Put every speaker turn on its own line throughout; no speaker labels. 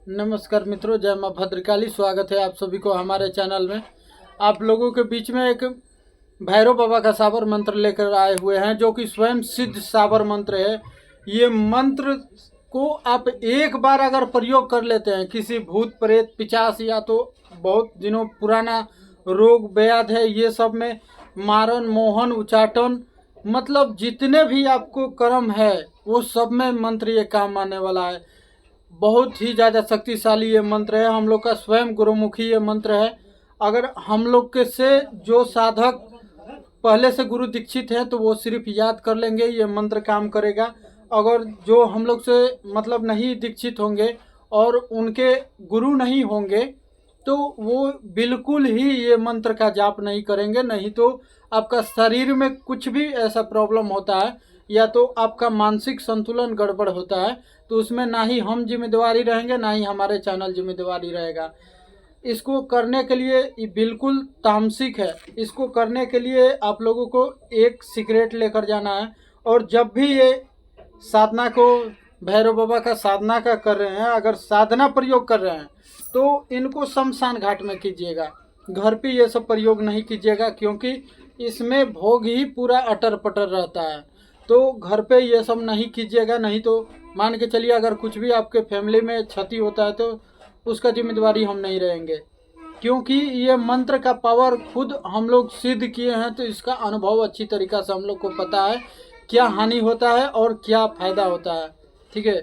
नमस्कार मित्रों, जय माँ भद्रकाली। स्वागत है आप सभी को हमारे चैनल में। आप लोगों के बीच में एक भैरव बाबा का साबर मंत्र लेकर आए हुए हैं, जो कि स्वयं सिद्ध साबर मंत्र है। ये मंत्र को आप एक बार अगर प्रयोग कर लेते हैं, किसी भूत प्रेत पिशाच या तो बहुत दिनों पुराना रोग व्याध है, ये सब में मारन मोहन उचाटन, मतलब जितने भी आपको कर्म है वो सब में मंत्र ये काम आने वाला है। बहुत ही ज़्यादा शक्तिशाली ये मंत्र है। हम लोग का स्वयं गुरुमुखी ये मंत्र है। अगर हम लोग के से जो साधक पहले से गुरु दीक्षित हैं तो वो सिर्फ याद कर लेंगे, ये मंत्र काम करेगा। अगर जो हम लोग से मतलब नहीं दीक्षित होंगे और उनके गुरु नहीं होंगे तो वो बिल्कुल ही ये मंत्र का जाप नहीं करेंगे। नहीं तो आपका शरीर में कुछ भी ऐसा प्रॉब्लम होता है या तो आपका मानसिक संतुलन गड़बड़ होता है, तो उसमें ना ही हम जिम्मेदारी रहेंगे ना ही हमारे चैनल जिम्मेदारी रहेगा। इसको करने के लिए ये बिल्कुल तामसिक है। इसको करने के लिए आप लोगों को एक सीक्रेट लेकर जाना है, और जब भी ये साधना को भैरव बाबा का साधना का कर रहे हैं, अगर साधना प्रयोग कर रहे हैं तो इनको शमशान घाट में कीजिएगा। घर पे ये सब प्रयोग नहीं कीजिएगा, क्योंकि इसमें भोग ही पूरा अटर पटर रहता है। तो घर पे ये सब नहीं कीजिएगा। नहीं तो मान के चलिए अगर कुछ भी आपके फैमिली में क्षति होता है तो उसका जिम्मेदारी हम नहीं रहेंगे, क्योंकि ये मंत्र का पावर खुद हम लोग सिद्ध किए हैं। तो इसका अनुभव अच्छी तरीक़ा से हम लोग को पता है क्या हानि होता है और क्या फ़ायदा होता है। ठीक है,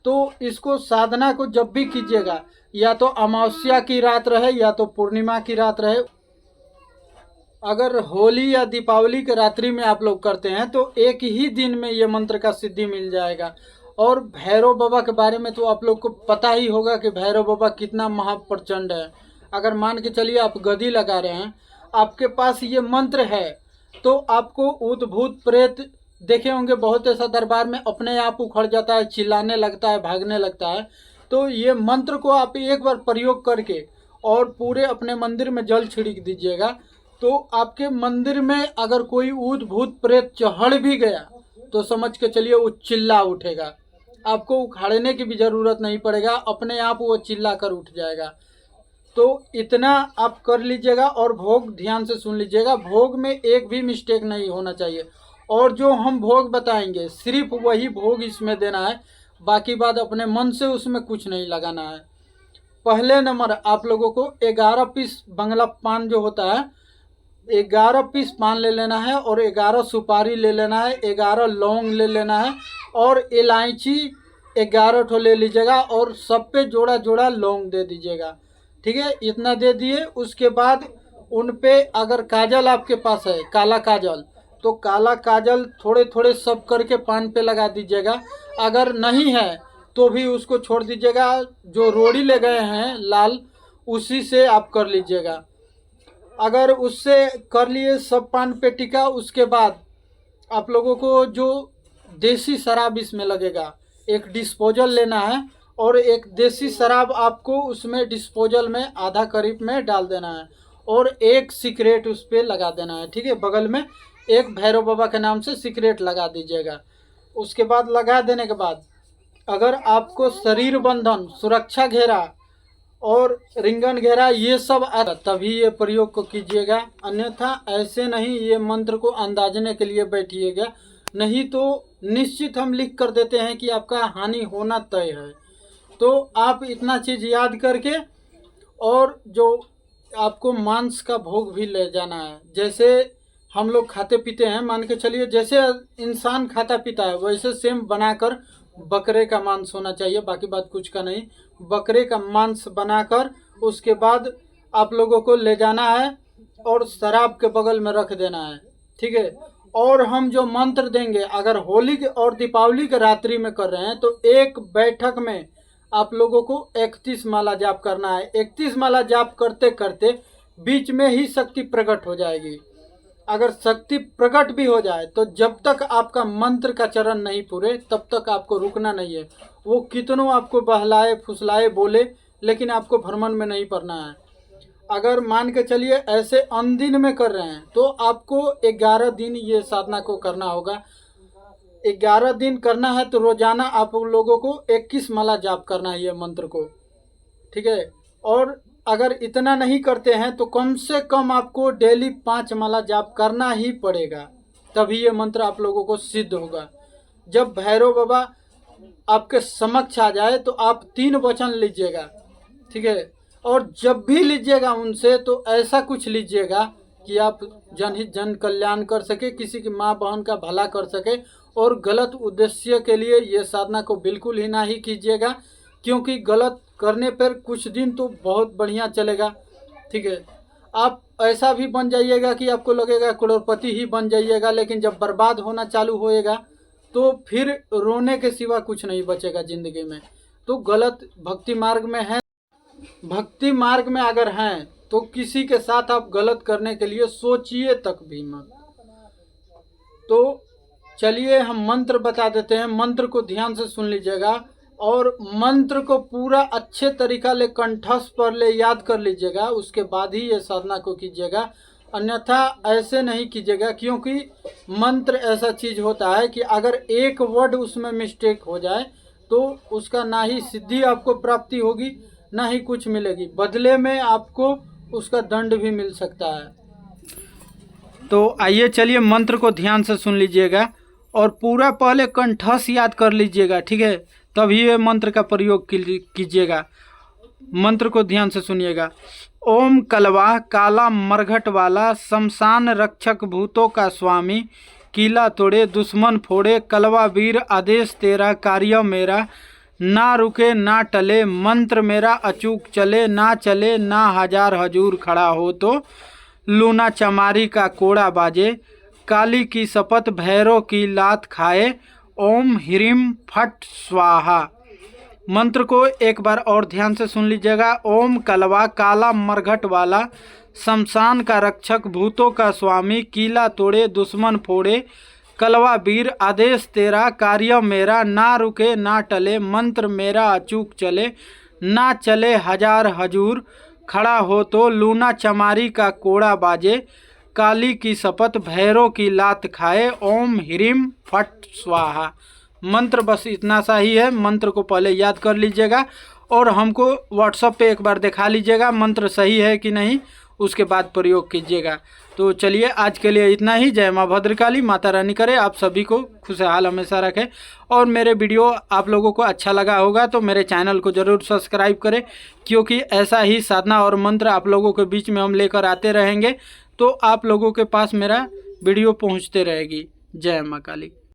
तो इसको साधना को जब भी कीजिएगा, या तो अमावस्या की रात रहे या तो पूर्णिमा की रात रहे। अगर होली या दीपावली के रात्रि में आप लोग करते हैं तो एक ही दिन में ये मंत्र का सिद्धि मिल जाएगा। और भैरव बाबा के बारे में तो आप लोग को पता ही होगा कि भैरव बाबा कितना महाप्रचंड है। अगर मान के चलिए आप गदी लगा रहे हैं, आपके पास ये मंत्र है, तो आपको ऊत भूत प्रेत देखे होंगे बहुत ऐसा दरबार में अपने आप उखड़ जाता है, चिल्लाने लगता है, भागने लगता है। तो ये मंत्र को आप एक बार प्रयोग करके और पूरे अपने मंदिर में जल छिड़क दीजिएगा, तो आपके मंदिर में अगर कोई ऊत भूत प्रेत चढ़ भी गया तो समझ के चलिए वो चिल्ला उठेगा। आपको उखाड़ने की भी ज़रूरत नहीं पड़ेगा, अपने आप वो चिल्ला कर उठ जाएगा। तो इतना आप कर लीजिएगा। और भोग ध्यान से सुन लीजिएगा, भोग में एक भी मिस्टेक नहीं होना चाहिए। और जो हम भोग बताएंगे सिर्फ वही भोग इसमें देना है, बाकी बात अपने मन से उसमें कुछ नहीं लगाना है। पहले नंबर आप लोगों को 11 पीस बंगला पान जो होता है, 11 पीस पान ले लेना है, और 11 सुपारी ले लेना है, 11 लौंग ले लेना है, और इलायची 11 ठो ले लीजिएगा, और सब पे जोड़ा जोड़ा लौंग दे दीजिएगा। ठीक है, इतना दे दिए। उसके बाद उन पे अगर काजल आपके पास है, काला काजल, तो काला काजल थोड़े थोड़े सब करके पान पे लगा दीजिएगा। अगर नहीं है तो भी उसको छोड़ दीजिएगा। जो रोड़ी ले गए हैं लाल, उसी से आप कर लीजिएगा। अगर उससे कर लिए सब पान पे टिका, उसके बाद आप लोगों को जो देसी शराब इसमें लगेगा, एक डिस्पोजल लेना है, और एक देसी शराब आपको उसमें डिस्पोजल में आधा करीब में डाल देना है, और एक सिगरेट उस पर लगा देना है। ठीक है, बगल में एक भैरव बाबा के नाम से सिगरेट लगा दीजिएगा। उसके बाद लगा देने के बाद अगर आपको शरीर बंधन, सुरक्षा घेरा और रिंगन घेरा ये सब आता तभी ये प्रयोग को कीजिएगा, अन्यथा ऐसे नहीं ये मंत्र को अंदाजने के लिए बैठिएगा। नहीं तो निश्चित हम लिख कर देते हैं कि आपका हानि होना तय है। तो आप इतना चीज़ याद करके, और जो आपको मांस का भोग भी ले जाना है। जैसे हम लोग खाते पीते हैं, मान के चलिए जैसे इंसान खाता पीता है वैसे सेम बनाकर बकरे का मांस होना चाहिए, बाकी बात कुछ का नहीं। बकरे का मांस बनाकर उसके बाद आप लोगों को ले जाना है और शराब के बगल में रख देना है। ठीक है, और हम जो मंत्र देंगे, अगर होली के और दीपावली के रात्रि में कर रहे हैं तो एक बैठक में आप लोगों को 31 माला जाप करना है। 31 माला जाप करते करते बीच में ही शक्ति प्रकट हो जाएगी। अगर शक्ति प्रकट भी हो जाए तो जब तक आपका मंत्र का चरण नहीं पूरे तब तक आपको रुकना नहीं है। वो कितनों आपको बहलाए फुसलाए बोले, लेकिन आपको भ्रमण में नहीं पड़ना है। अगर मान के चलिए ऐसे अनदिन में कर रहे हैं तो आपको 11 दिन ये साधना को करना होगा। 11 दिन करना है तो रोजाना आप लोगों को 21 माला जाप करना है ये मंत्र को। ठीक है। और अगर इतना नहीं करते हैं तो कम से कम आपको डेली 5 माला जाप करना ही पड़ेगा, तभी ये मंत्र आप लोगों को सिद्ध होगा। जब भैरव बाबा आपके समक्ष आ जाए तो आप 3 वचन लीजिएगा, ठीक है। और जब भी लीजिएगा उनसे तो ऐसा कुछ लीजिएगा कि आप जनहित जन कल्याण कर सके, किसी की माँ बहन का भला कर सके। और गलत उद्देश्य के लिए ये साधना को बिल्कुल ही ना ही कीजिएगा, क्योंकि गलत करने पर कुछ दिन तो बहुत बढ़िया चलेगा, ठीक है। आप ऐसा भी बन जाइएगा कि आपको लगेगा करोड़पति ही बन जाइएगा, लेकिन जब बर्बाद होना चालू होएगा तो फिर रोने के सिवा कुछ नहीं बचेगा ज़िंदगी में। तो गलत भक्ति मार्ग में है, भक्ति मार्ग में अगर हैं तो किसी के साथ आप गलत करने के लिए सोचिए तक भी मत। तो चलिए हम मंत्र बता देते हैं, मंत्र को ध्यान से सुन लीजिएगा और मंत्र को पूरा अच्छे तरीका ले कंठस्थ पर ले याद कर लीजिएगा, उसके बाद ही ये साधना को कीजिएगा। अन्यथा ऐसे नहीं कीजिएगा, क्योंकि मंत्र ऐसा चीज़ होता है कि अगर एक वर्ड उसमें मिस्टेक हो जाए तो उसका ना ही सिद्धि आपको प्राप्ति होगी ना ही कुछ मिलेगी, बदले में आपको उसका दंड भी मिल सकता है। तो आइए चलिए मंत्र को ध्यान से सुन लीजिएगा और पूरा पहले कंठस्थ याद कर लीजिएगा, ठीक है, तभी ये मंत्र का प्रयोग कीजिएगा। मंत्र को ध्यान से सुनिएगा। ओम कलवा काला मरघट वाला, शमशान रक्षक भूतों का स्वामी, किला तोड़े दुश्मन फोड़े, कलवा वीर आदेश तेरा, कार्य मेरा ना रुके ना टले, मंत्र मेरा अचूक चले, ना चले ना हजार हजूर खड़ा हो तो, लूना चमारी का कोड़ा बाजे, काली की शपथ भैरव की लात खाए, ओम ह्रीम फट स्वाहा। मंत्र को एक बार और ध्यान से सुन लीजिएगा। ओम कलवा काला मरघट वाला, शमशान का रक्षक भूतों का स्वामी, किला तोड़े दुश्मन फोड़े, कलवा वीर आदेश तेरा, कार्य मेरा ना रुके ना टले, मंत्र मेरा अचूक चले, ना चले हजार हजूर खड़ा हो तो, लूना चमारी का कोड़ा बाजे, काली की शपथ भैरव की लात खाए, ओम ह्रीम फट स्वाहा। मंत्र बस इतना सा ही है। मंत्र को पहले याद कर लीजिएगा और हमको व्हाट्सएप पे एक बार दिखा लीजिएगा मंत्र सही है कि नहीं, उसके बाद प्रयोग कीजिएगा। तो चलिए आज के लिए इतना ही। जय माँ भद्रकाली, माता रानी करे आप सभी को खुशहाल हमेशा रखें। और मेरे वीडियो आप लोगों को अच्छा लगा होगा तो मेरे चैनल को ज़रूर सब्सक्राइब करें, क्योंकि ऐसा ही साधना और मंत्र आप लोगों के बीच में हम लेकर आते रहेंगे, तो आप लोगों के पास मेरा वीडियो पहुंचते रहेगी। जय माँ काली।